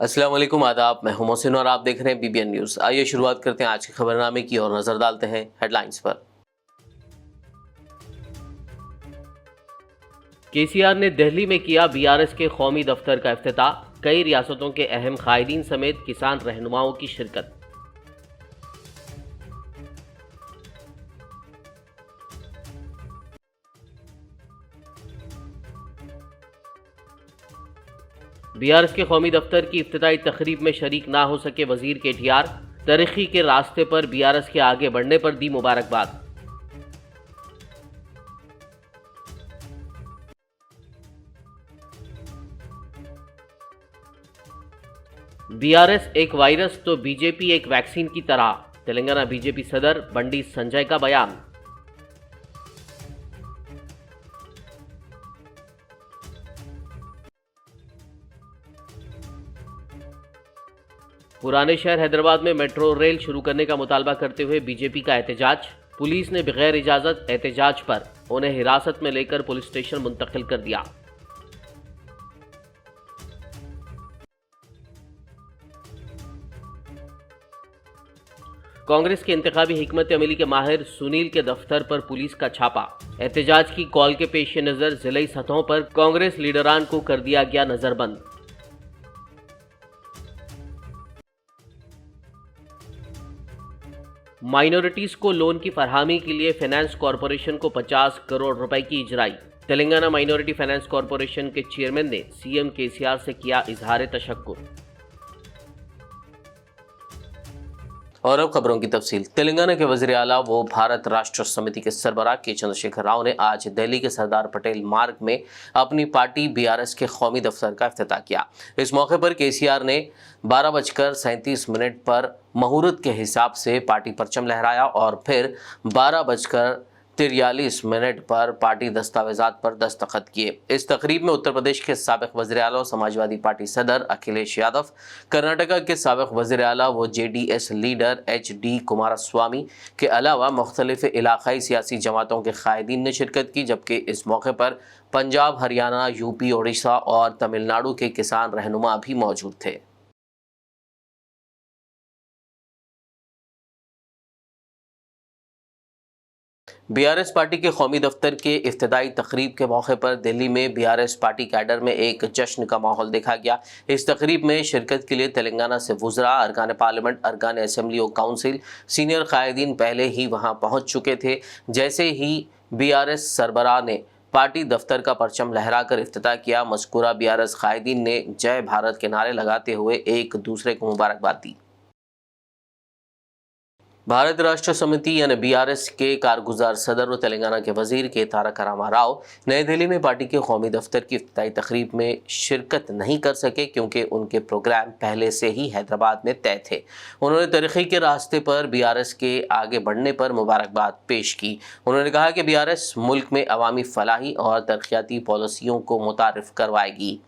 अस्सलाम वालेकुम, आदाब। मैं हूं मोहसिन और आप देख रहे हैं बीबीएन न्यूज़। आइए शुरुआत करते हैं आज के खबरनामे की और नजर डालते हैं हेडलाइंस पर। केसीआर ने दिल्ली में किया बीआरएस के कौमी दफ्तर का इफ्तिताह। कई रियासतों के अहम कायदीन समेत किसान रहनुमाओं की शिरकत। बीआरएस के कौमी दफ्तर की इफ्तिताई तकरीब में शरीक ना हो सके वजीर केटीआर। तरक्की के रास्ते पर बीआरएस के आगे बढ़ने पर दी मुबारकबाद। बीआरएस एक वायरस तो बीजेपी एक वैक्सीन की तरह। तेलंगाना बीजेपी सदर बंडी संजय का बयान। पुराने शहर हैदराबाद में मेट्रो रेल शुरू करने का मुतालबा करते हुए बीजेपी का एहतजाज। पुलिस ने बगैर इजाजत एहतजाज पर उन्हें हिरासत में लेकर पुलिस स्टेशन मुंतकिल कर दिया। कांग्रेस के इंतखाबी हिकमत अमली के माहिर सुनील के दफ्तर पर पुलिस का छापा। एहतजाज की कॉल के पेश नजर जिले सतहों पर कांग्रेस लीडरान को कर दिया गया नजरबंद। माइनॉरिटीज को लोन की फरहमी के लिए फाइनेंस कॉरपोरेशन को 50 करोड़ रुपए की इजराई। तेलंगाना माइनॉरिटी फाइनेंस कॉरपोरेशन के चेयरमैन ने सीएम केसीआर से किया इजहार तशक्कुर। और अब खबरों की तफसील। तेलंगाना के वज़ीर आला व भारत राष्ट्र समिति के सरबराह के चंद्रशेखर राव ने आज दिल्ली के सरदार पटेल मार्ग में अपनी पार्टी बीआरएस के कौमी दफ्तर का इफ्तिताह किया। इस मौके पर केसीआर ने 12:37 पर मुहूर्त के हिसाब से पार्टी परचम लहराया और फिर 12:43 पर पार्टी दस्तावेजात पर दस्तखत किए। इस तकरीब में उत्तर प्रदेश के साबिक वज़ीर आला और समाजवादी पार्टी सदर अखिलेश यादव, कर्नाटका के साबिक वज़ीर आला व जेडीएस लीडर HD कुमारस्वामी के अलावा मुख्तलिफ इलाकाई सियासी जमातों के कायदीन ने शिरकत की। जबकि इस मौके पर पंजाब, हरियाणा, यूपी, ओडिशा और तमिलनाडु के किसान रहनुमा भी मौजूद थे। बीआरएस पार्टी के कौमी दफ्तर के इफ्तिताई तकरीब के मौके पर दिल्ली में बीआरएस पार्टी कैडर में एक जश्न का माहौल देखा गया। इस तकरीब में शिरकत के लिए तेलंगाना से वुज़रा, अरकान पार्लियामेंट, अरकान असेंबली और काउंसिल, सीनियर कायदीन पहले ही वहां पहुंच चुके थे। जैसे ही बीआरएस सरबराह ने पार्टी दफ्तर का परचम लहराकर इफ्तिताह किया, मज़कूरा बीआरएस कायदीन ने जय भारत के नारे लगाते हुए एक दूसरे को मुबारकबाद दी। भारत राष्ट्र समिति यानी बीआरएस के कारगुजार सदर और तेलंगाना के वजीर के तारक रामा राव नई दिल्ली में पार्टी के कौमी दफ्तर की इफ्तिताई तकरीब में शिरकत नहीं कर सके क्योंकि उनके प्रोग्राम पहले से ही हैदराबाद में तय थे। उन्होंने तरक्की के रास्ते पर बीआरएस के आगे बढ़ने पर मुबारकबाद पेश की। उन्होंने कहा कि बीआरएस मुल्क में अवामी फलाही और तरक्याती पॉलिसियों को मुतारिफ करवाएगी।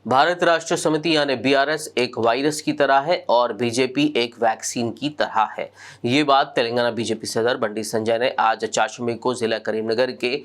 भारत राष्ट्र समिति यानी बीआरएस एक वायरस की तरह है और बीजेपी एक वैक्सीन की तरह है। ये बात तेलंगाना बीजेपी सदर बंडी संजय ने आज चाशमी को जिला करीमनगर के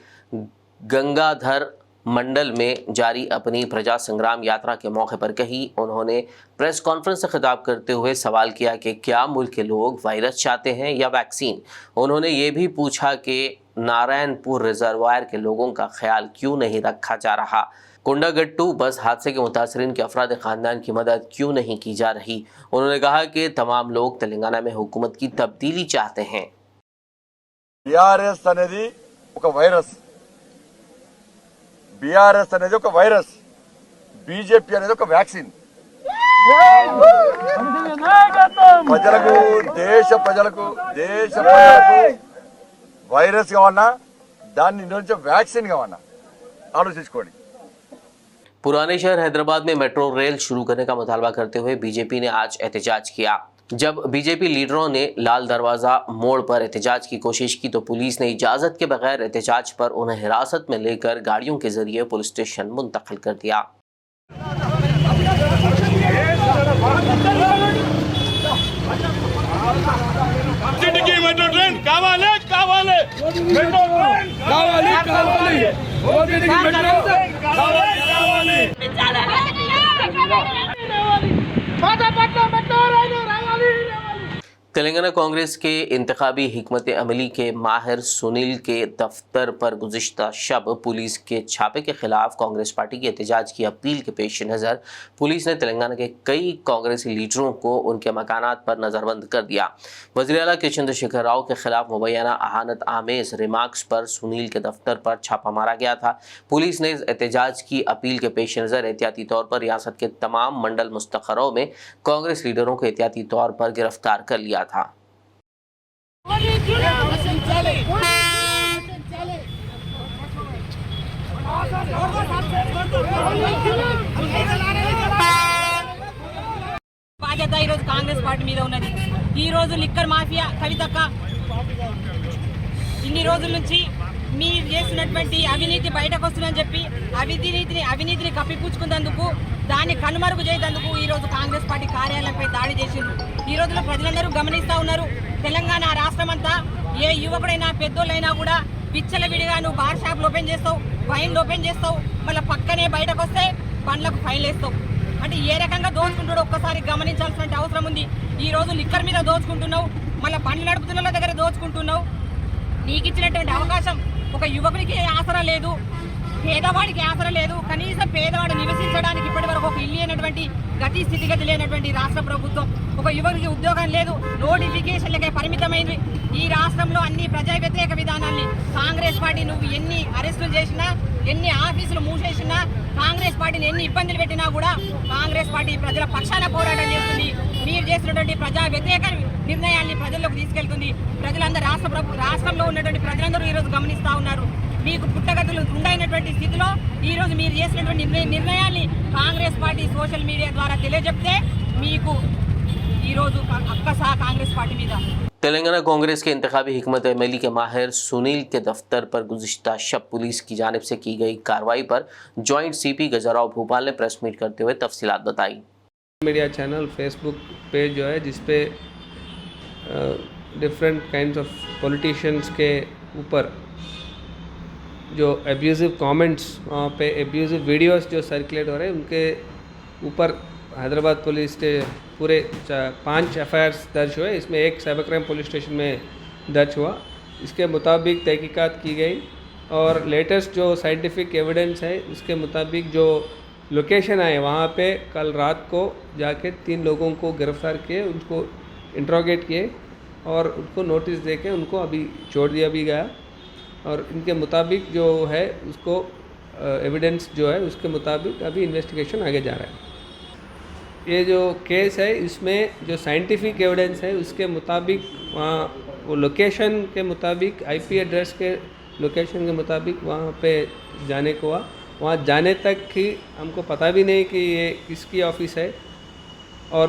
गंगाधर मंडल में जारी अपनी प्रजा संग्राम यात्रा के मौके पर कही। उन्होंने प्रेस कॉन्फ्रेंस से खिताब करते हुए सवाल किया कि क्या मुल्क के लोग वायरस चाहते हैं या वैक्सीन। उन्होंने ये भी पूछा कि नारायणपुर रिजर्वायर के लोगों का ख्याल क्यों नहीं रखा जा रहा, कुंडागट्टू बस हादसे के मुतासरीन के अफराद खानदान की मदद क्यों नहीं की जा रही। उन्होंने कहा कि तमाम लोग तेलंगाना में हुकूमत की तब्दीली चाहते हैं। बीआरएस అనేది ఒక వైరస్, बीआरएस అనేది ఒక వైరస్, बीजेपీ అనేది ఒక వ్యాక్సిన్। ప్రజలకు దేశ ప్రజలకు వైరస్ కావన్నా దాన్ని నుంచి వ్యాక్సిన్ కావన్నా ఆలోచించుకోండి। पुराने शहर हैदराबाद में मेट्रो रेल शुरू करने का मुतालबा करते हुए बीजेपी ने आज एहतजाज किया। जब बीजेपी लीडरों ने लाल दरवाजा मोड़ पर एहतजाज की कोशिश की तो पुलिस ने इजाजत के बगैर एहतजाज पर उन्हें हिरासत में लेकर गाड़ियों के जरिए पुलिस स्टेशन मुंतकिल कर दिया। मेट्रो ट्रेन कावाले कावाले मेट्रो ट्रेन कावाले कावाले तेलंगाना कांग्रेस के इंतखाबी हिकमत अमली के माहिर सुनील के दफ्तर पर गुज़िश्ता शब पुलिस के छापे के खिलाफ कांग्रेस पार्टी की एहतजाज की अपील के पेश नज़र पुलिस ने तेलंगाना के कई कांग्रेसी लीडरों को उनके मकानात पर नज़रबंद कर दिया। वज़ीर आला के चंद्रशेखर राव के खिलाफ मुबैना अहानत आमेज रिमार्क्स पर सुनील के दफ्तर पर छापा मारा गया था। पुलिस ने इस एहतजाज की अपील के पेश नज़र एहतियाती तौर पर रियासत के तमाम मंडल मुस्तखरों में कांग्रेस लीडरों को एहतियाती तौर पर गिरफ्तार कर लिया था। బాధ్యత ఈ రోజు కాంగ్రెస్ పార్టీ మీద ఉన్నది। ఈ రోజు లిక్కర్ మాఫియా కవితక్క ఇన్ని రోజుల నుంచి మీరు చేస్తున్నటువంటి అవినీతి బయటకు వస్తుందని చెప్పి అవినీతిని కప్పిపుచ్చుకున్నందుకు దాన్ని కనుమరుగు చేయడానికి ఈ రోజు కాంగ్రెస్ పార్టీ కార్యాలయంపై దాడి చేసిండ్రు। ఈ రోజులో ప్రజలందరూ గమనిస్తా ఉన్నారు। తెలంగాణ రాష్ట్రమంతా ఏ యువకుడైనా పెద్దోళ్ళైనా కూడా విచ్చలవిడిగా నువ్వు బార్ షాప్లు ఓపెన్ చేస్తావు, వైన్లు ఓపెన్ చేస్తావు, మళ్ళీ పక్కనే బయటకు వస్తే బండ్లకు ఫైన్లు వేస్తావు। అంటే ఏ రకంగా దోచుకుంటాడో ఒక్కసారి గమనించాల్సిన అవసరం ఉంది। ఈ రోజు లిక్కర్ మీద దోచుకుంటున్నావు, మళ్ళీ బండ్లు నడుపుతున్న దగ్గర దోచుకుంటున్నావు। నీకు ఇచ్చినటువంటి అవకాశం ఒక యువకుడికి ఆసరా లేదు, పేదవాడికి ఆసరా లేదు, కనీసం పేదవాడు నివసించడానికి ఇప్పటి వరకు ఒక ఇల్లు లేనటువంటి గతి స్థితిగతి లేనటువంటి రాష్ట్ర ప్రభుత్వం, ఒక యువకుడికి ఉద్యోగం లేదు, నోటిఫికేషన్లకే పరిమితమైంది। ఈ రాష్ట్రంలో అన్ని ప్రజా వ్యతిరేక విధానాన్ని కాంగ్రెస్ పార్టీ నువ్వు ఎన్ని అరెస్టులు చేసినా, ఎన్ని ఆఫీసులు మూసేసినా, కాంగ్రెస్ పార్టీని ఎన్ని ఇబ్బందులు పెట్టినా కూడా కాంగ్రెస్ పార్టీ ప్రజల పక్షాన పోరాటం చేస్తుంది। మీరు చేసినటువంటి ప్రజా వ్యతిరేక నిర్ణయాన్ని ప్రజల్లోకి తీసుకెళ్తుంది। ప్రజలందరూ రాష్ట్రంలో ఉన్నటువంటి ప్రజలందరూ ఈరోజు గమనిస్తూ ఉన్నారు। మీకు పుట్టగతులు ఉండైనటువంటి స్థితిలో ఈరోజు మీరు చేసినటువంటి నిర్ణయాన్ని కాంగ్రెస్ పార్టీ సోషల్ మీడియా ద్వారా తెలియజెప్తే మీకు ఈరోజు అక్కసా కాంగ్రెస్ పార్టీ మీద। तेलंगाना कांग्रेस के इंतखाबी हिकमत अमली के माहिर सुनील के दफ्तर पर गुज़िश्ता शब पुलिस की जानिब से की गई कार्रवाई पर जॉइंट सीपी गजराव भोपाल ने प्रेस मीट करते हुए तफसीलात बताई। मीडिया चैनल फेसबुक पेज जो है जिसपे डिफरेंट काइंड्स ऑफ पॉलिटिशियंस के ऊपर जो एब्यूज़िव कमेंट्स, वहाँ पे एब्यूज़िव वीडियोस जो सर्कुलेट हो रहे हैं उनके ऊपर हैदराबाद पुलिस के पूरे 5 एफआईआर्स दर्ज हुए। इसमें एक साइबर क्राइम पुलिस स्टेशन में दर्ज हुआ। इसके मुताबिक तहकीकात की गई और लेटेस्ट जो साइंटिफिक एविडेंस है उसके मुताबिक जो लोकेशन आए वहाँ पे कल रात को जाके 3 लोगों को गिरफ़्तार किए, उनको इंट्रोगेट किए और उनको नोटिस देके उनको अभी छोड़ दिया भी गया। और इनके मुताबिक जो है उसको एविडेंस जो है उसके मुताबिक अभी इन्वेस्टिगेशन आगे जा रहा है। ये जो केस है इसमें जो साइंटिफिक एविडेंस है उसके मुताबिक वहाँ वो लोकेशन के मुताबिक आईपी एड्रेस के लोकेशन के मुताबिक वहाँ पे जाने को हुआ। वहाँ जाने तक ही हमको पता भी नहीं कि ये किसकी ऑफ़िस है और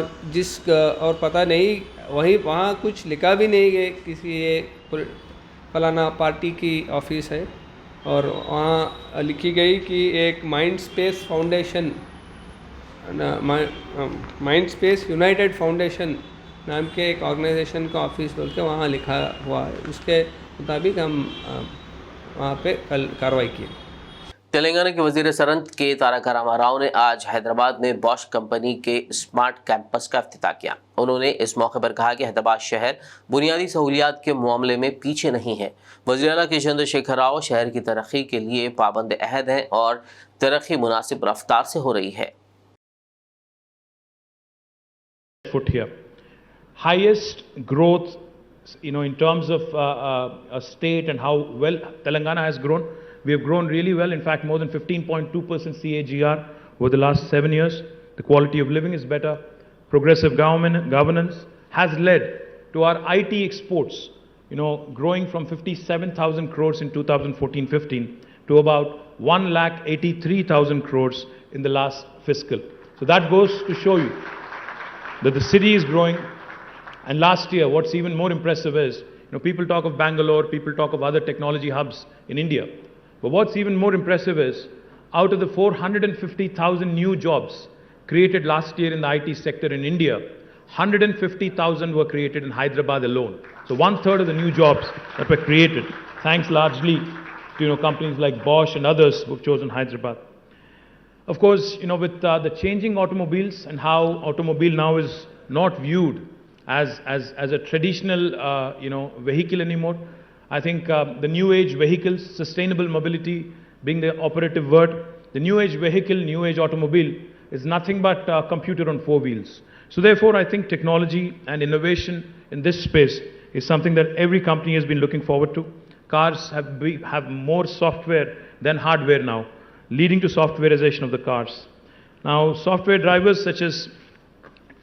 पता नहीं वहाँ कुछ लिखा भी नहीं कि किसी ये फलाना पार्टी की ऑफ़िस है। और वहाँ लिखी गई कि एक माइंड स्पेस यूनाइटेड फाउंडेशन नाम के एक ऑर्गेनाइजेशन का ऑफिस बोल के वहाँ लिखा हुआ है। उसके मुताबिक हम वहाँ पे कल कार्रवाई की। तेलंगाना के वजीर सरहद के तारक रामाराव ने आज हैदराबाद में बॉश कंपनी के स्मार्ट कैंपस का इफ्तिताह किया। उन्होंने इस मौके पर कहा कि हैदराबाद शहर बुनियादी सहूलियात के मामले में पीछे नहीं है। वज़ीर आला के चंद्रशेखर राव शहर की तरक्की के लिए पाबंद अहद हैं और तरक्की मुनासिब रफ्तार से हो रही है। Foot here, highest growth, in terms of a state and how well Telangana has grown. We have grown really well. In fact, more than 15.2% CAGR over the last 7 years. The quality of living is better. Progressive governance has led to our IT exports, growing from 57,000 crores in 2014-15 to about 1,83,000 crores in the last fiscal. So that goes to show you that the city is growing. And last year, what's even more impressive is, people talk of Bangalore, people talk of other technology hubs in India. But what's even more impressive is, out of the 450,000 new jobs created last year in the IT sector in India, 150,000 were created in Hyderabad alone. So 1/3 of the new jobs that were created, thanks largely to companies like Bosch and others who've chosen Hyderabad. Of course, with the changing automobiles and how automobile now is not viewed as a traditional, vehicle anymore. I think the new age vehicles, sustainable mobility being the operative word, the new age vehicle, new age automobile is nothing but a computer on four wheels. So therefore, I think technology and innovation in this space is something that every company has been looking forward to. Cars have more software than hardware now, leading to softwareization of the cars. Now, software drivers such as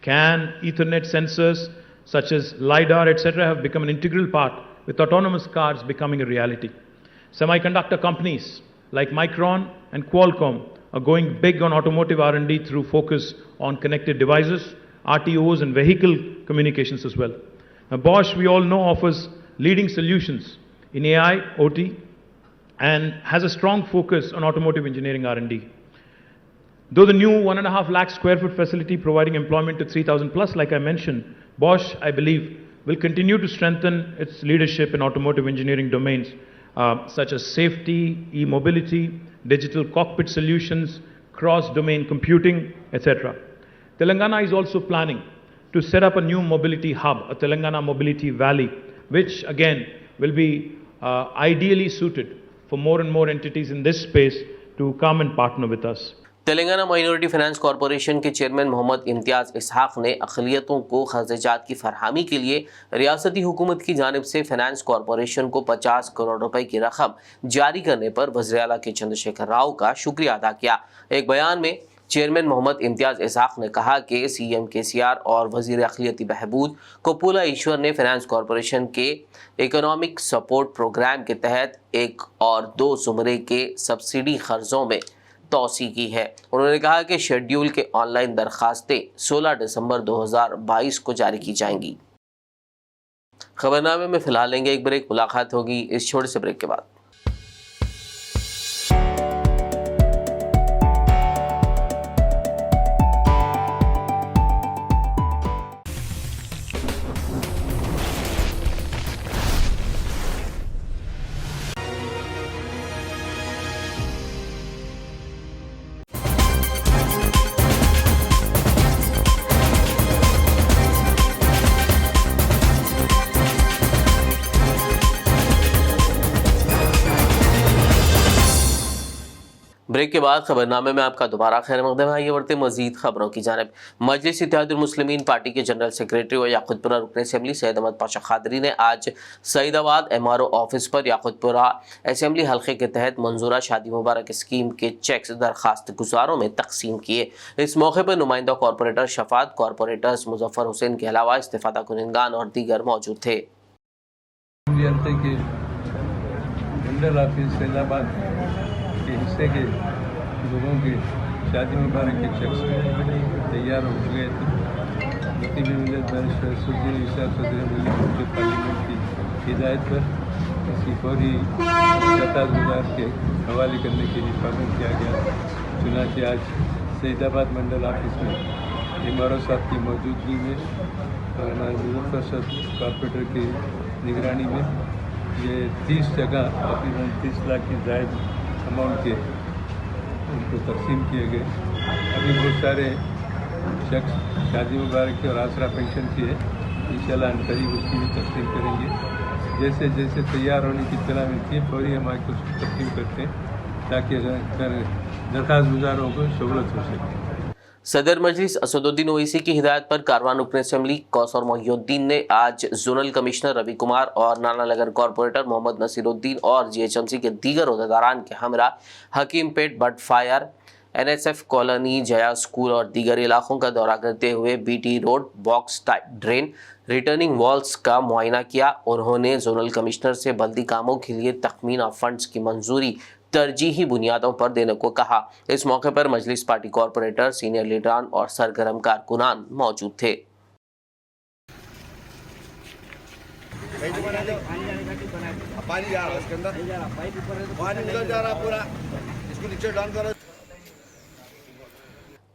CAN, Ethernet sensors, such as LiDAR, etc., have become an integral part, with autonomous cars becoming a reality. Semiconductor companies like Micron and Qualcomm are going big on automotive R&D through focus on connected devices, RTOs, and vehicle communications as well. Now, Bosch, we all know, offers leading solutions in AI, OT, and has a strong focus on automotive engineering R&D. Though the new 1.5 lakh square foot facility providing employment to 3,000 plus, like I mentioned, Bosch, I believe, will continue to strengthen its leadership in automotive engineering domains such as safety, e-mobility, digital cockpit solutions, cross-domain computing, etc. Telangana is also planning to set up a new mobility hub, a Telangana Mobility Valley, which again will be ideally suited for more and more entities in this space to come and partner with us. Telangana minority finance corporation के chairman Mohammad Imtiaz इसहाक ने अक़लियतों को खर्चात की फरहमी के लिए रियासती हुकूमत की जानिब से फाइनेंस कॉरपोरेशन को 50 करोड़ रुपए की रकम जारी करने पर वज़ीर आला के चंद्रशेखर राव का शुक्रिया अदा किया। एक बयान में चेयरमैन मोहम्मद इम्तियाज इसहाक ने कहा कि CM KCR और वज़ीर अक़लियती बहबूद कोपुला ईश्वर ने फाइनेंस कॉरपोरेशन के इकोनॉमिक सपोर्ट प्रोग्राम के तहत 1 और 2 ज़ुमरे के सब्सिडी ख़र्ज़ों में तोसी की है। उन्होंने कहा कि शेड्यूल के ऑनलाइन दरखास्तें 16 दिसंबर 2022 को जारी की जाएंगी। खबरनामे में फिलहाल लेंगे एक ब्रेक, मुलाकात होगी इस छोटे से ब्रेक के बाद। ब्रेक के बाद खबरनामे में आपका दोबारा खैर मकदम है। आइए बढ़ते मजीद खबरों की जानिब। मजलिस इत्तेहादुल मुस्लिमीन पार्टी के जनरल सेक्रेटरी और याकुतपुरा रुकन असेंबली सैयद अहमद पाशा खादरी ने आज सईदाबाद MRO ऑफिस पर याकुतपुरा असेंबली हल्के के तहत मंजूरा शादी मुबारक स्कीम के चेक्स दरखास्त गुजारों में तकसीम किए। इस मौके पर नुमाइंदा कॉरपोरेटर शफात, कॉरपोरेटर्स मुजफ्फर हुसैन के अलावा इस्तिफादा कुनिंदान और दीगर मौजूद थे। के हिस्से के लोगों के शादी मुबारक के चेक्स तैयार हो गए थे। नतीब मिलत बैरिस्टर सुद्दीन ईसा सदर मुल्क पार्लियामेंट की हिदायत पर इसकी फौरी गुजार के हवाले करने के लिए पाबंद किया गया। चुनांचे आज सईदाबाद मंडल ऑफिस में MRO साहब की मौजूदगी में और हमारे मुजफ्फर साहब कॉर्पोरेटर की निगरानी में ये 30 जगह तकरीबन 30 लाख की जायद अमाउंट के उनको तकसीम किए गए। अभी बहुत सारे शख्स शादी मुबारक के और आसरा पेंशन के इंशाल्लाह करीब उसकी भी तकसीम करेंगे। जैसे जैसे तैयार होने की इत्तला मिलती है फौरी हम आके उसकी तकसीम करते हैं ताकि दरख्वास्त गुजारों को सहूलत हो सके। सदर मजलिस असदुद्दीन ओवैसी की हिदायत पर कारवान रुकन असेंबली कौसर मोहिउद्दीन ने आज जोनल कमिश्नर रवि कुमार और नानानगर कॉरपोरेटर मोहम्मद नसीरुद्दीन और GHMC के दीगर अहदेदारान के हमरा Hakimpet, but fire, NSF colony, Jaya school और दीगर इलाकों का दौरा करते हुए BT road, box type drain, returning walls का मुआयना किया। उन्होंने जोनल कमिश्नर से बल्दी कामों के लिए तखमीना फंड्स की मंजूरी तरजीही बुनियादों पर देने को कहा। इस मौके पर मजलिस पार्टी कॉरपोरेटर, सीनियर लीडरान और सरगर्म कारकुनान मौजूद थे।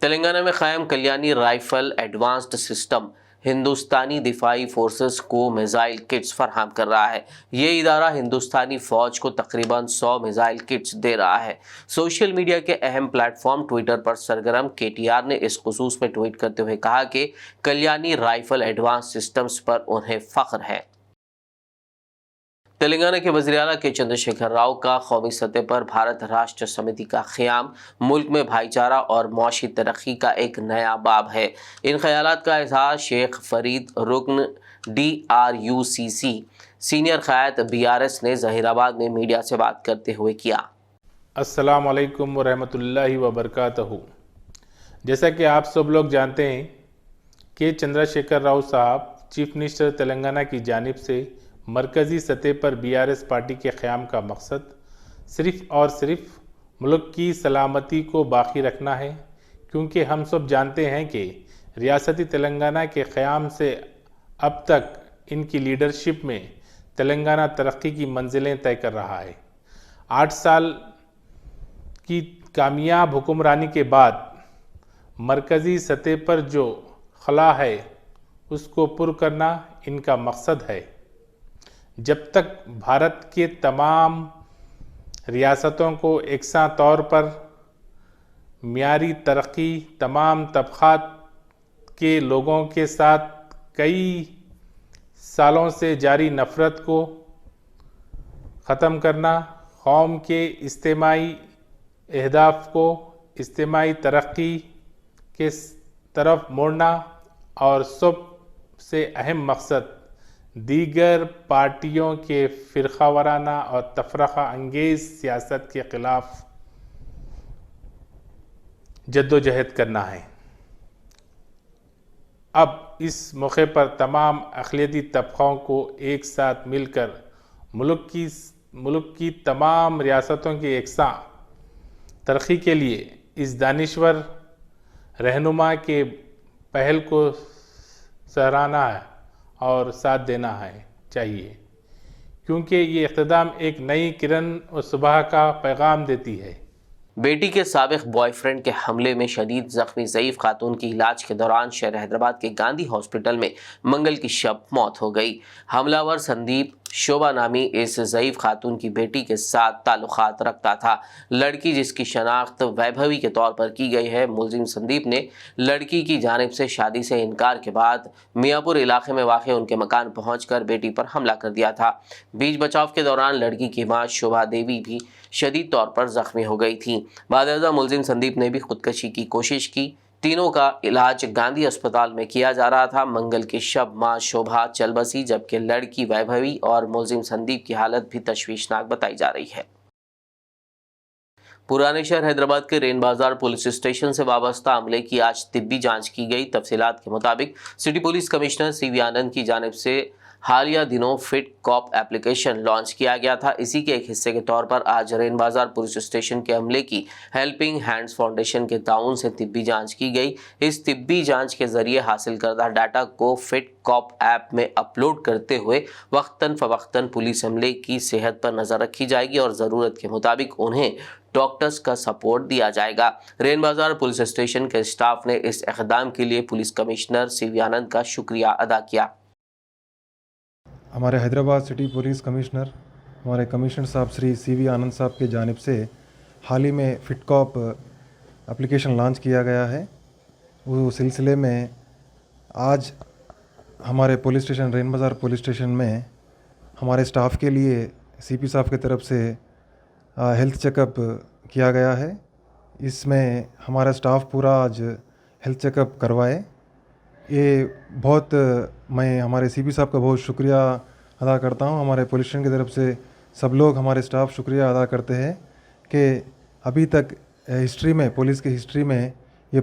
तेलंगाना में कायम कल्याणी राइफल एडवांस्ड सिस्टम हिंदुस्तानी दिफाई फोर्सेस को मिसाइल किट्स फराहम कर रहा है। ये इदारा हिंदुस्तानी फौज को तकरीबन 100 मिसाइल किट्स दे रहा है। सोशल मीडिया के अहम प्लेटफॉर्म ट्विटर पर सरगर्म KTR ने इस खुसूस में ट्वीट करते हुए कहा कि कल्याणी राइफल एडवांस सिस्टम्स पर उन्हें फख्र है। तेलंगाना के वज़ीर आला के चंद्रशेखर राव का कौमी सतह पर भारत राष्ट्र समिति का क़याम मुल्क में भाईचारा और मौशी तरक्की का एक नया बाब है। इन ख्यालात का इज़हार शेख फरीद रुकन DRUCC सीनियर क़यादत BRS ने ज़हीराबाद में मीडिया से बात करते हुए किया। अस्सलाम वालेकुम व रहमतुल्लाहि व बरकातहू। जैसा कि आप सब लोग जानते हैं कि चंद्रशेखर राव साहब चीफ मिनिस्टर तेलंगाना की जानिब से मरकज़ी सतह पर BRS पार्टी के क़याम का मकसद सिर्फ़ और सिर्फ मुल्क की सलामती को बाकी रखना है, क्योंकि हम सब जानते हैं कि रियासती तेलंगाना के क़याम से अब तक इनकी लीडरशिप में तेलंगाना तरक्की की मंजिलें तय कर रहा है। 8 साल की कामयाब हुक्मरानी के बाद मरकज़ी सतह पर जो खला है उसको पुर करना इनका मकसद है। जब तक भारत के तमाम रियासतों को एकसा तौर पर मियारी तरक्की, तमाम तबक़ात के लोगों के साथ कई सालों से जारी नफ़रत को ख़त्म करना, कौम के इज्तिमाई अहदाफ को इज्तिमाई तरक्की के तरफ मोड़ना और सबसे अहम मकसद दीगर पार्टियों के फ़िरक़ावाराना और तफ़रक़ा अंगेज़ सियासत के ख़िलाफ़ जद्दोजहद करना है। अब इस मौके पर तमाम अक़लियती तबक़ों को एक साथ मिलकर मुल्क की तमाम रियासतों की एकसा तरक्की के लिए इस दानिश्वर रहनुमा के पहल को सराहना है और साथ देना है चाहिए, क्योंकि ये इक़्तिदाम एक नई किरण और सुबह का पैगाम देती है। बेटी के साबिक़ बॉयफ्रेंड के हमले में शदीद ज़ख्मी ज़ईफ़ खातून की इलाज के दौरान शहर हैदराबाद के गांधी हॉस्पिटल में मंगल की शब मौत हो गई। हमलावर संदीप शोभा नामी इस ज़ईफ़ खातून की बेटी के साथ ताल्लुक़ात रखता था। लड़की जिसकी शनाख्त वैभवी के तौर पर की गई है, मुलजिम संदीप ने लड़की की जानिब से शादी से इनकार के बाद मियाँपुर इलाके में वाक़ उनके मकान पहुँचकर बेटी पर हमला कर दिया था। बीच बचाव के दौरान लड़की की माँ शोभा देवी भी शदीद तौर पर ज़ख्मी हो गई थी। बादशाह मुलजिम संदीप ने भी खुदकशी की कोशिश की। तीनों का इलाज गांधी अस्पताल में किया जा रहा था। मंगल की शब मां शोभा चल बसी, जबकि लड़की वैभवी और मुलजिम संदीप की हालत भी तशवीशनाक बताई जा रही है। पुराने शहर हैदराबाद के रेन बाजार पुलिस स्टेशन से वाबस्ता अमले की आज तिब्बी जांच की गई। तफसीलात के मुताबिक सिटी पुलिस कमिश्नर CV आनंद की जानिब से हालिया दिनों फिट कॉप एप्लीकेशन लॉन्च किया गया था। इसी के एक हिस्से के तौर पर आज रेन बाजार पुलिस स्टेशन के अमले की हेल्पिंग हैंड्स फाउंडेशन के ताउन से तिब्बी जांच की गई। इस तिब्बी जांच के जरिए हासिल करदा डाटा को फिट कॉप ऐप में अपलोड करते हुए वक्तन फवक्तन पुलिस अमले की सेहत पर नज़र रखी जाएगी और ज़रूरत के मुताबिक उन्हें डॉक्टर्स का सपोर्ट दिया जाएगा। रेन बाजार पुलिस स्टेशन के स्टाफ ने इस इक़दाम के लिए पुलिस कमिश्नर CV आनंद का शुक्रिया अदा किया। हमारे हैदराबाद सिटी पुलिस कमिश्नर हमारे कमिश्नर साहब श्री CV आनंद साहब के जानिब से हाल ही में फिट कॉप एप्लीकेशन लॉन्च किया गया है। उस सिलसिले में आज हमारे पुलिस स्टेशन रेन बाज़ार पुलिस स्टेशन में हमारे स्टाफ के लिए CP साहब की तरफ से हेल्थ चेकअप किया गया है। इसमें हमारा स्टाफ पूरा आज हेल्थ चेकअप करवाए। ये बहुत मैं हमारे CP साहब का बहुत शुक्रिया अदा करता हूँ। हमारे पुलिस स्टेशन की तरफ से सब लोग हमारे स्टाफ शुक्रिया अदा करते हैं कि अभी तक हिस्ट्री में पुलिस की हिस्ट्री में ये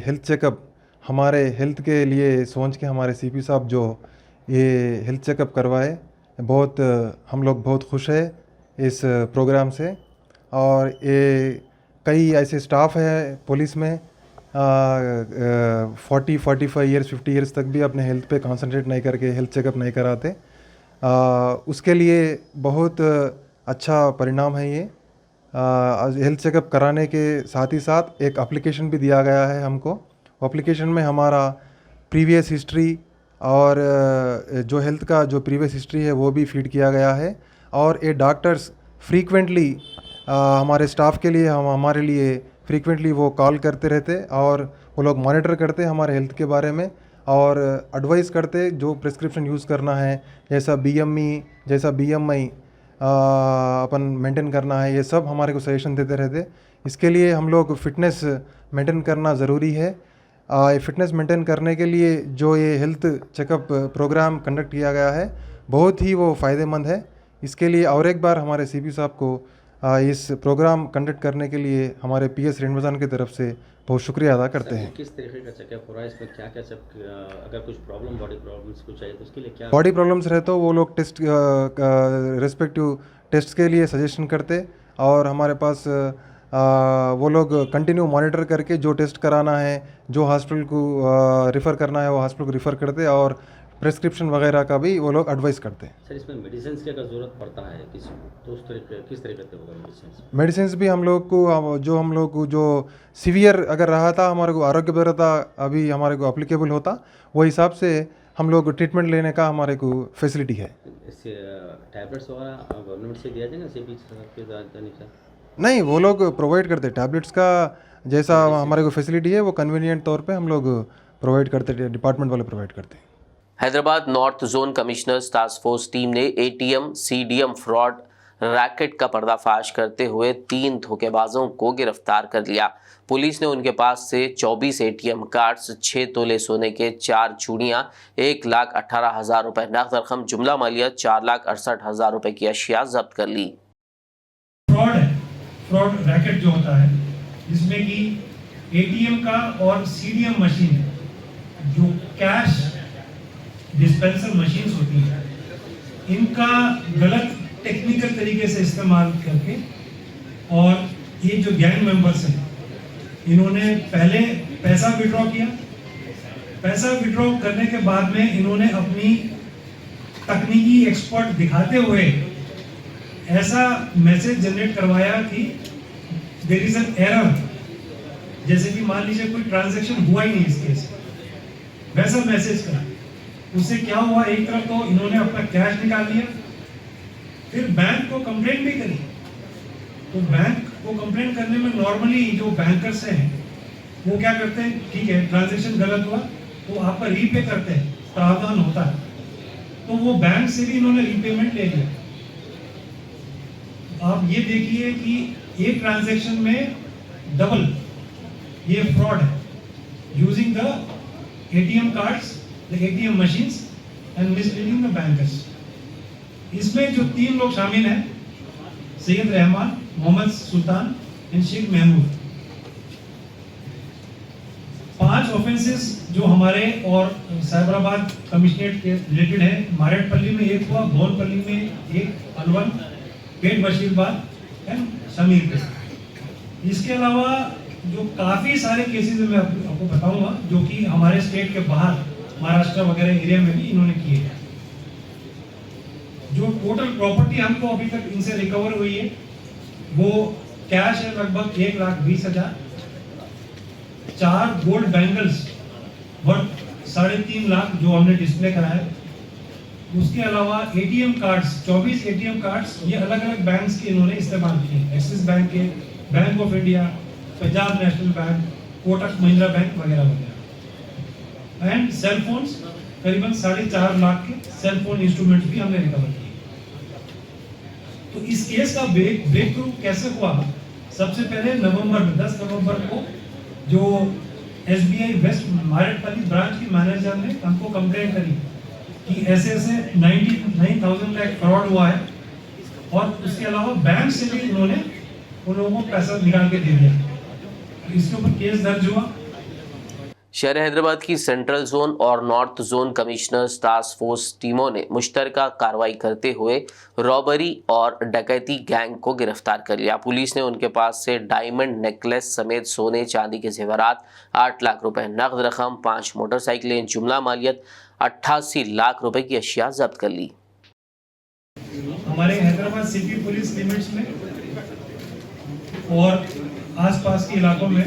हेल्थ चेकअप हमारे हेल्थ के लिए सोच के हमारे CP साहब जो ये हेल्थ चेकअप करवाए, बहुत हम लोग बहुत खुश है इस प्रोग्राम से। और ये कई ऐसे स्टाफ है पुलिस में 40-45 ईयर्स 50 ईयर्स तक भी अपने हेल्थ पे कंसंट्रेट नहीं करके हेल्थ चेकअप नहीं कराते। उसके लिए बहुत अच्छा परिणाम है ये। हेल्थ चेकअप कराने के साथ ही साथ एक एप्लीकेशन भी दिया गया है हमको। एप्लीकेशन में हमारा प्रीवियस हिस्ट्री और जो हेल्थ का जो प्रीवियस हिस्ट्री है वो भी फीड किया गया है। और ये डॉक्टर्स फ्रीक्वेंटली हमारे स्टाफ के लिए हमारे लिए फ्रीक्वेंटली वो कॉल करते रहते और वो लोग मॉनिटर करते हमारे हेल्थ के बारे में और एडवाइस करते जो प्रिस्क्रिप्शन यूज़ करना है, जैसा BMI अपन मेंटेन करना है, ये सब हमारे को सजेशन देते रहते। इसके लिए हम लोग फिटनेस मेंटेन करना ज़रूरी है। ये फिटनेस मेंटेन करने के लिए जो ये हेल्थ चेकअप प्रोग्राम कंडक्ट किया गया है बहुत ही वो फ़ायदेमंद है। इसके लिए और एक बार हमारे CP साहब को इस प्रोग्राम कंडक्ट करने के लिए हमारे PS रेणुवजान की तरफ से बहुत शुक्रिया अदा करते हैं। किस तरीके का चेकअप हो रहा है, इसमें क्या क्या अगर कुछ प्रॉब्लम बॉडी प्रॉब्लम्स कुछ चाहिए तो उसके लिए क्या बॉडी प्रॉब्लम्स रहे तो वो लोग टेस्ट रेस्पेक्टिव टेस्ट के लिए सजेशन करते और हमारे पास वो लोग कंटिन्यू मॉनिटर करके जो टेस्ट कराना है, जो हॉस्पिटल को रिफ़र करना है वो हॉस्पिटल को रिफ़र करते और प्रिस्क्रिप्शन वगैरह का भी वो लोग एडवाइस करते हैं। सर इसमें मेडिसिन की अगर ज़रूरत पड़ता है किसी तो उस तरीके किस तरीके से होगा मेडिसिन भी हम लोग को जो सीवियर अगर रहा था हमारे को आरोग्य भद्रता अभी हमारे को अप्लीकेबल होता वो हिसाब से हम लोग ट्रीटमेंट लेने का हमारे को फैसिलिटी है। टैबलेट्स वगैरह गवर्नमेंट से दिया जाएगा CP के द्वारा? नहीं, वो लोग प्रोवाइड करते टैबलेट्स का जैसा हमारे को फैसिलिटी है वो कन्वीनियंट तौर पे हम लोग प्रोवाइड करते, डिपार्टमेंट वाले प्रोवाइड करते हैं। Hyderabad north zone commissioners task force team ने ATM CDM फ्रॉड रैकेट का पर्दाफाश करते हुए 3 धोखेबाजों को गिरफ्तार कर लिया। पुलिस ने उनके पास से 24 ATM कार्ड्स, 6 तोले सोने के 4 चूड़ियां, 1,18,000 रुपए नकद रकम, जुमला मालियत 4,68,000 रुपए की अशिया जब्त कर ली। फ्रॉड रैकेट जो होता है जिसमें कि ATM का और CDM मशीन जो कैश डिस्पेंसर मशीन्स होती हैं इनका गलत टेक्निकल तरीके से इस्तेमाल करके और ये जो गैंग मेंबर्स हैं इन्होंने पहले पैसा विड्रॉ किया। पैसा विड्रॉ करने के बाद में इन्होंने अपनी तकनीकी एक्सपर्ट दिखाते हुए ऐसा मैसेज जनरेट करवाया कि देयर इज एन एरर, जैसे कि मान लीजिए कोई ट्रांजैक्शन हुआ ही नहीं इस केस में, वैसा मैसेज करा। उससे क्या हुआ, एक तरफ तो इन्होंने अपना कैश निकाल लिया, फिर बैंक को कंप्लेंट भी करी। तो बैंक को कंप्लेंट करने में नॉर्मली जो बैंकर्स हैं वो क्या करते हैं, ठीक है ट्रांजैक्शन गलत हुआ तो आपका रीपे करते हैं, प्रावधान होता है। तो वो बैंक से भी इन्होंने रीपेमेंट ले लिया। आप ये देखिए कि एक ट्रांजैक्शन में डबल ये फ्रॉड है, using the ATM cards, the ATM machines and misleading the bankers. इसमें जो 3 लोग शामिल हैं, Syed Rahman, Mohammad sultan and Sheikh Mahmood, 5 offences जो हमारे और साइबराबाद कमिश्नरेट के रिलेटेड है। मारेटपल्ली में एक हुआ, भोनपल्ली में एक, अलवन, पेट बशीरबाद एंड समीर पे। इसके अलावा जो काफ़ी सारे केसेस मैं आपको बताऊंगा जो कि हमारे स्टेट के बाहर महाराष्ट्र वगैरह एरिया में भी इन्होंने किए हैं। जो टोटल प्रॉपर्टी हमको अभी तक इनसे रिकवर हुई है वो कैश है लगभग 1,20,000, 4 गोल्ड बैंगल्स वर्थ 3.5 लाख जो हमने डिस्प्ले कराया। उसके अलावा ATM कार्ड्स, 24 ATM कार्ड्स ये अलग अलग बैंक्स के इन्होंने इस्तेमाल किए, एक्सिस बैंक के, bank of India, Punjab national bank, Kotak Mahindra bank वगैरह वगैरह। एंड सेल फोन्स करीबन 4.5 लाख के सेल फोन इंस्ट्रूमेंट्स भी हमने रिकवर किए। तो इस केस का ब्रेक थ्रू कैसे हुआ, सबसे पहले 10 नवंबर को जो SBI वेस्ट मारेटपल्ली ब्रांच की मैनेजर ने हमको कंप्लेंट करी कि ऐसे 99,000 का फ्रॉड हुआ है और उसके अलावा बैंक से भी उन्होंने उन लोगों को पैसा निकाल के दे दिया। इसके ऊपर केस दर्ज हुआ। शहर हैदराबाद की सेंट्रल जोन और north zone commissioners task force टीमों ने मुश्तरका कार्रवाई करते हुए रॉबरी और डकैती गैंग को गिरफ्तार कर लिया। पुलिस ने उनके पास से डायमंड नेकलेस समेत सोने चांदी के जेवरात, 8 लाख रुपए नकद रकम, 5 मोटरसाइकिलें, जुमला मालियत 88 लाख रुपए की अशिया जब्त कर ली। हमारे हैदराबाद सिटी पुलिस लिमिट्स में और आसपास के इलाकों में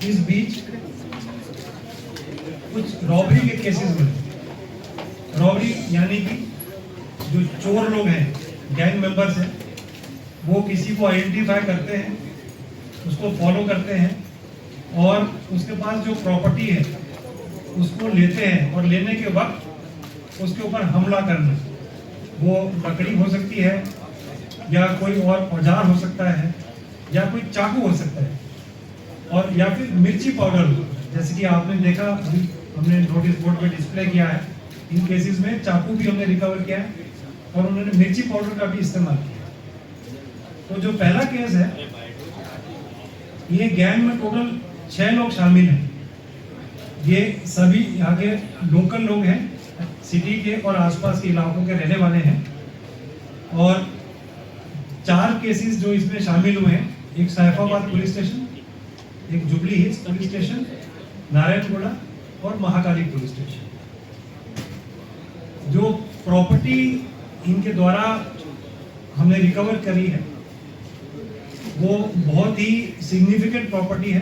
इस बीच कुछ रॉबरी के केसेस बने। रॉबरी यानी कि जो चोर लोग हैं, गैंग मेंबर्स हैं, वो किसी को आइडेंटिफाई करते हैं, उसको फॉलो करते हैं और उसके पास जो प्रॉपर्टी है उसको लेते हैं और लेने के वक्त उसके ऊपर हमला करना। वो लकड़ी हो सकती है या कोई और औजार हो सकता है या कोई चाकू हो सकता है और या फिर मिर्ची पाउडर, जैसे कि आपने देखा अभी हमने नोटिस बोर्ड पे डिस्प्ले किया है। इन केसेस में चाकू भी हमने रिकवर किया है और उन्होंने मिर्ची पाउडर का भी इस्तेमाल किया। तो जो पहला केस है, ये गैंग में टोटल 6 लोग शामिल हैं। ये सभी यहाँ के लोकल लोग हैं, सिटी के और आसपास के इलाकों के रहने वाले हैं और 4 केसेस जो इसमें शामिल हुए हैं, एक सैफाबाद पुलिस स्टेशन, एक jubilee hills police station, Narayanguda और महाकाली पुलिस स्टेशन। जो प्रॉपर्टी इनके द्वारा हमने रिकवर करी है वो बहुत ही सिग्निफिकेंट प्रॉपर्टी है।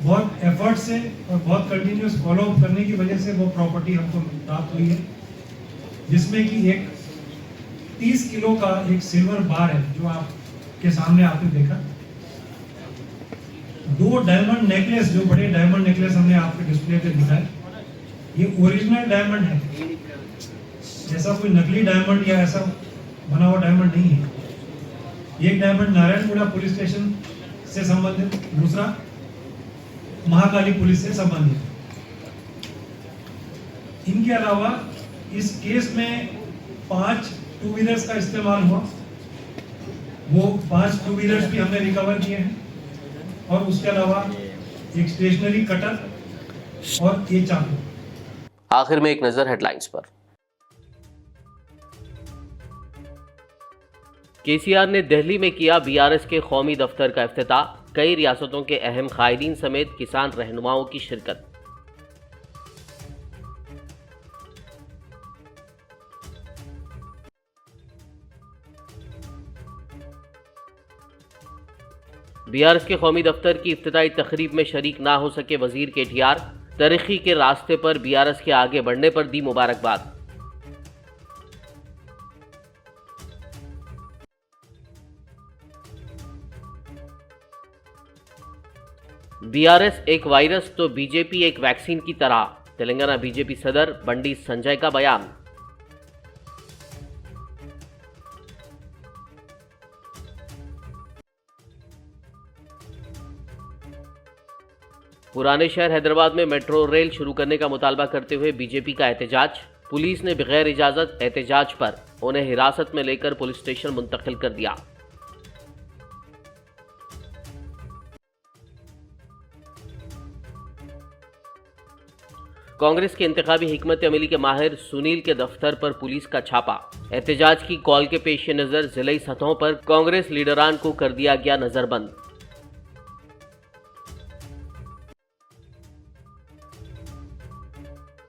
बहुत एफर्ट से और बहुत कंटिन्यूस फॉलो अप करने की वजह से वो प्रॉपर्टी हमको प्राप्त हुई है, जिसमें कि एक 30 किलो का एक सिल्वर बार है जो आपके सामने आपने देखा। 2 डायमंड नेकलेस, जो बड़े डायमंड नेकलेस हमने आपके डिस्प्ले पे दिखाए, ये ओरिजिनल डायमंड है, जैसा कोई नकली डायमंड या ऐसा बना हुआ डायमंड नहीं है। एक डायमंड नारायणगुड़ा पुलिस स्टेशन से संबंधित, दूसरा महाकाली पुलिस से संबंधित। इनके अलावा इस केस में 5 टू व्हीलर्स का इस्तेमाल हुआ। वो 5 टू व्हीलर्स भी हमने रिकवर किए हैं और उसके अलावा एक स्टेशनरी कटर और ये चाकू। आखिर में एक नजर हेडलाइंस पर। केसीआर ने दिल्ली में किया बीआरएस के कौमी दफ्तर का इफ्तिताह। कई रियासतों के अहम कायदीन समेत किसान रहनुमाओं की शिरकत। बीआरएस के कौमी दफ्तर की इफ्तिताई तकरीब में शरीक ना हो सके वजीर केटीआर। तरक्की के रास्ते पर बीआरएस के आगे बढ़ने पर दी मुबारकबाद। बीआरएस एक वायरस तो बीजेपी एक वैक्सीन की तरह। तेलंगाना बीजेपी सदर बंडी संजय का बयान। पुराने शहर हैदराबाद में मेट्रो रेल शुरू करने का मुतालबा करते हुए बीजेपी का एहतजाज। पुलिस ने बगैर इजाजत एहतजाज पर उन्हें हिरासत में लेकर पुलिस स्टेशन मुंतकिल कर दिया। कांग्रेस के इंतखाबी हिकमत अमली के माहिर सुनील के दफ्तर पर पुलिस का छापा। एहतजाज की कॉल के पेश नजर जिले सतहों पर कांग्रेस लीडरान को कर दिया गया नजरबंद।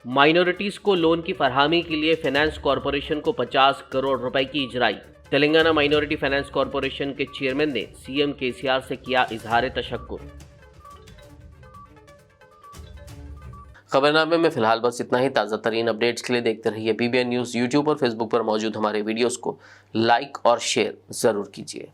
माइनॉरिटीज को लोन की फरहमी के लिए फाइनेंस कॉरपोरेशन को 50 करोड़ रुपए की इजराई। तेलंगाना माइनॉरिटी फाइनेंस कॉरपोरेशन के चेयरमैन ने सीएम केसीआर से किया इजहार तशक्कुर। खबरनामे में फिलहाल बस इतना ही। ताज़ा तरीन अपडेट्स के लिए देखते रहिए बीबीएन न्यूज़। यूट्यूब और फेसबुक पर मौजूद हमारे वीडियोस को लाइक और शेयर ज़रूर कीजिए।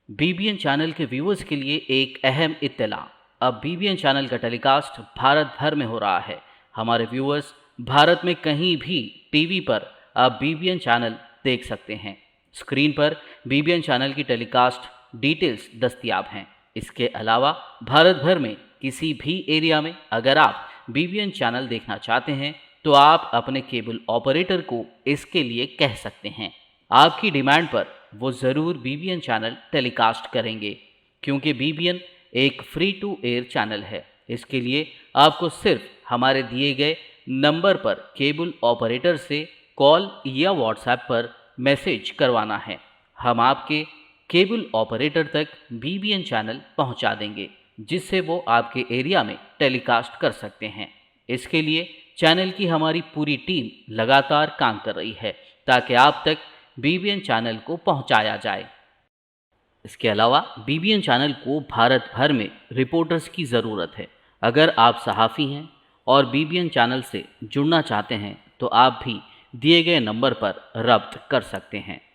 बीबीएन चैनल के व्यूअर्स के लिए एक अहम इत्तला। अब बीबीएन चैनल का टेलीकास्ट भारत भर में हो रहा है। हमारे व्यूअर्स भारत में कहीं भी टीवी पर अब बीबीएन चैनल देख सकते हैं। स्क्रीन पर बीबीएन चैनल की टेलीकास्ट डिटेल्स दस्तयाब हैं। इसके अलावा भारत भर में किसी भी एरिया में अगर आप बीबीएन चैनल देखना चाहते हैं तो आप अपने केबल ऑपरेटर को इसके लिए कह सकते हैं। आपकी डिमांड पर वो ज़रूर बीबीएन चैनल टेलीकास्ट करेंगे, क्योंकि बीबीएन एक फ्री टू एयर चैनल है। इसके लिए आपको सिर्फ हमारे दिए गए नंबर पर केबल ऑपरेटर से कॉल या व्हाट्सएप पर मैसेज करवाना है। हम आपके केबल ऑपरेटर तक बीबीएन चैनल पहुंचा देंगे, जिससे वो आपके एरिया में टेलीकास्ट कर सकते हैं। इसके लिए चैनल की हमारी पूरी टीम लगातार काम कर रही है ताकि आप तक बीबीएन चैनल को पहुंचाया जाए। इसके अलावा बीबीएन चैनल को भारत भर में रिपोर्टर्स की ज़रूरत है। अगर आप सहाफ़ी हैं और BBN चैनल से जुड़ना चाहते हैं तो आप भी दिए गए नंबर पर रब्त कर सकते हैं।